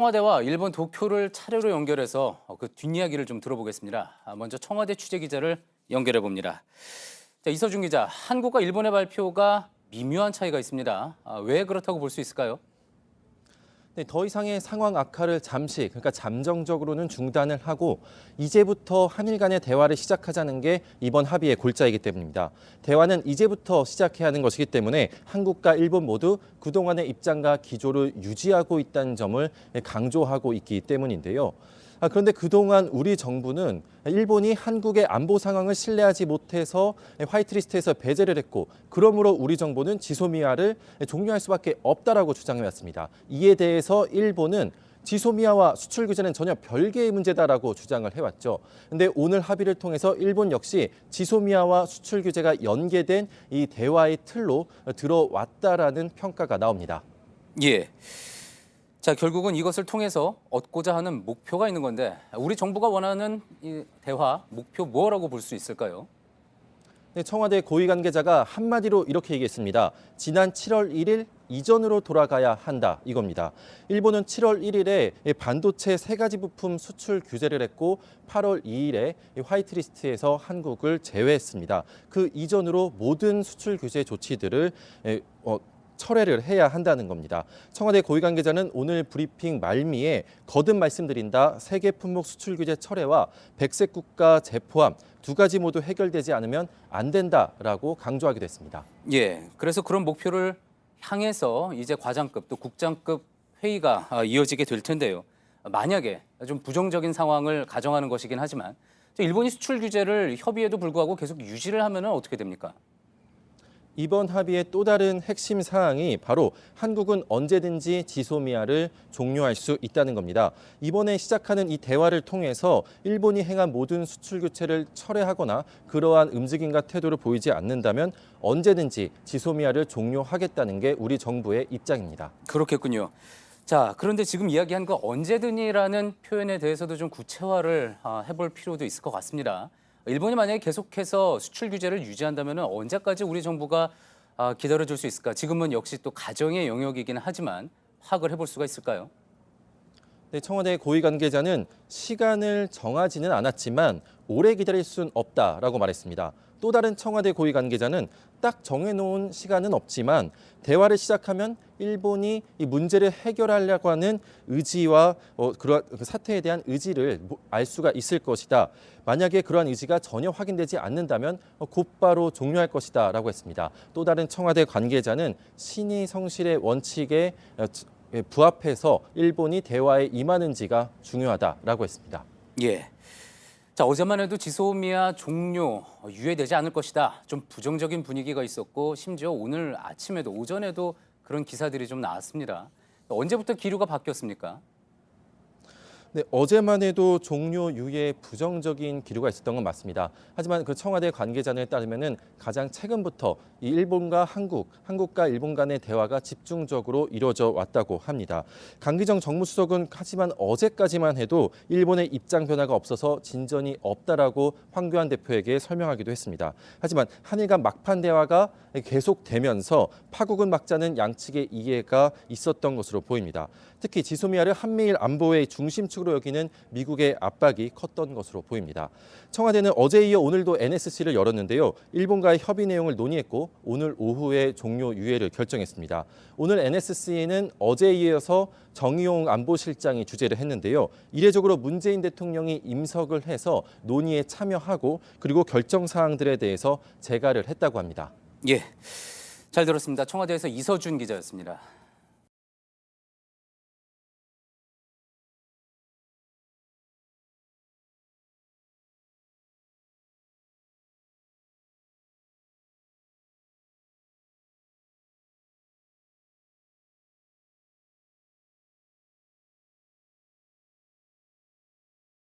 청와대와 일본 도쿄를 차례로 연결해서 그 뒷이야기를 좀 들어보겠습니다. 먼저 청와대 취재 기자를 연결해 봅니다. 자, 이서준 기자, 한국과 일본의 발표가 미묘한 차이가 있습니다. 왜 그렇다고 볼 수 있을까요? 네, 더 이상의 상황 악화를 잠시, 그러니까 잠정적으로는 중단을 하고 이제부터 한일 간의 대화를 시작하자는 게 이번 합의의 골자이기 때문입니다. 대화는 이제부터 시작해야 하는 것이기 때문에 한국과 일본 모두 그동안의 입장과 기조를 유지하고 있다는 점을 강조하고 있기 때문인데요. 그런데 그동안 우리 정부는 일본이 한국의 안보 상황을 신뢰하지 못해서 화이트리스트에서 배제를 했고 그러므로 우리 정부는 지소미아를 종료할 수밖에 없다라고 주장해왔습니다. 이에 대해서 일본은 지소미아와 수출 규제는 전혀 별개의 문제다라고 주장을 해왔죠. 그런데 오늘 합의를 통해서 일본 역시 지소미아와 수출 규제가 연계된 이 대화의 틀로 들어왔다라는 평가가 나옵니다. 예. 자, 결국은 이것을 통해서 얻고자 하는 목표가 있는 건데 우리 정부가 원하는 이 대화 목표 뭐라고 볼 수 있을까요? 네, 청와대 고위 관계자가 한마디로 이렇게 얘기했습니다. 지난 7월 1일 이전으로 돌아가야 한다 이겁니다. 일본은 7월 1일에 반도체 3가지 부품 수출 규제를 했고 8월 2일에 화이트리스트에서 한국을 제외했습니다. 그 이전으로 모든 수출 규제 조치들을 철회를 해야 한다는 겁니다. 청와대 고위 관계자는 오늘 브리핑 말미에 거듭 말씀드린다. 세계 품목 수출 규제 철회와 백색 국가 재포함 2가지 모두 해결되지 않으면 안 된다라고 강조하기도 했습니다. 예. 그래서 그런 목표를 향해서 이제 과장급 또 국장급 회의가 이어지게 될 텐데요. 만약에 좀 부정적인 상황을 가정하는 것이긴 하지만 일본이 수출 규제를 협의에도 불구하고 계속 유지를 하면 어떻게 됩니까? 이번 합의의 또 다른 핵심 사항이 바로 한국은 언제든지 지소미아를 종료할 수 있다는 겁니다. 이번에 시작하는 이 대화를 통해서 일본이 행한 모든 수출 규제를 철회하거나 그러한 움직임과 태도를 보이지 않는다면 언제든지 지소미아를 종료하겠다는 게 우리 정부의 입장입니다. 그렇겠군요. 자, 그런데 지금 이야기한 그 언제든이라는 표현에 대해서도 좀 구체화를 해볼 필요도 있을 것 같습니다. 일본이 만약에 계속해서 수출 규제를 유지한다면 언제까지 우리 정부가 기다려줄 수 있을까? 지금은 역시 또 가정의 영역이긴 하지만 파악을 해볼 수가 있을까요? 네, 청와대 고위 관계자는 시간을 정하지는 않았지만 오래 기다릴 수는 없다라고 말했습니다. 또 다른 청와대 고위 관계자는 딱 정해놓은 시간은 없지만 대화를 시작하면 일본이 이 문제를 해결하려고 하는 의지와 그러한 사태에 대한 의지를 알 수가 있을 것이다. 만약에 그러한 의지가 전혀 확인되지 않는다면 곧바로 종료할 것이다라고 했습니다. 또 다른 청와대 관계자는 신의 성실의 원칙에 부합해서 일본이 대화에 임하는지가 중요하다라고 했습니다. 예. 자, 어제만 해도 지소미아 종료 유예되지 않을 것이다. 좀 부정적인 분위기가 있었고 심지어 오늘 아침에도 오전에도 그런 기사들이 좀 나왔습니다. 언제부터 기류가 바뀌었습니까? 네, 어제만 해도 종료 유예 부정적인 기류가 있었던 건 맞습니다. 하지만 그 청와대 관계자에 따르면은 가장 최근부터 이 일본과 한국과 일본 간의 대화가 집중적으로 이루어져 왔다고 합니다. 강기정 정무수석은 하지만 어제까지만 해도 일본의 입장 변화가 없어서 진전이 없다라고 황교안 대표에게 설명하기도 했습니다. 하지만 한일 간 막판 대화가 계속되면서 파국은 막자는 양측의 이해가 있었던 것으로 보입니다. 특히 지소미아를 한미일 안보의 중심축으로 여기는 미국의 압박이 컸던 것으로 보입니다. 청와대는 어제 이어 오늘도 NSC를 열었는데요. 일본과의 협의 내용을 논의했고 오늘 오후에 종료 유예를 결정했습니다. 오늘 NSC에는 어제에 이어서 정의용 안보실장이 주재를 했는데요. 이례적으로 문재인 대통령이 임석을 해서 논의에 참여하고 그리고 결정 사항들에 대해서 재가를 했다고 합니다. 예. 잘 들었습니다. 청와대에서 이서준 기자였습니다.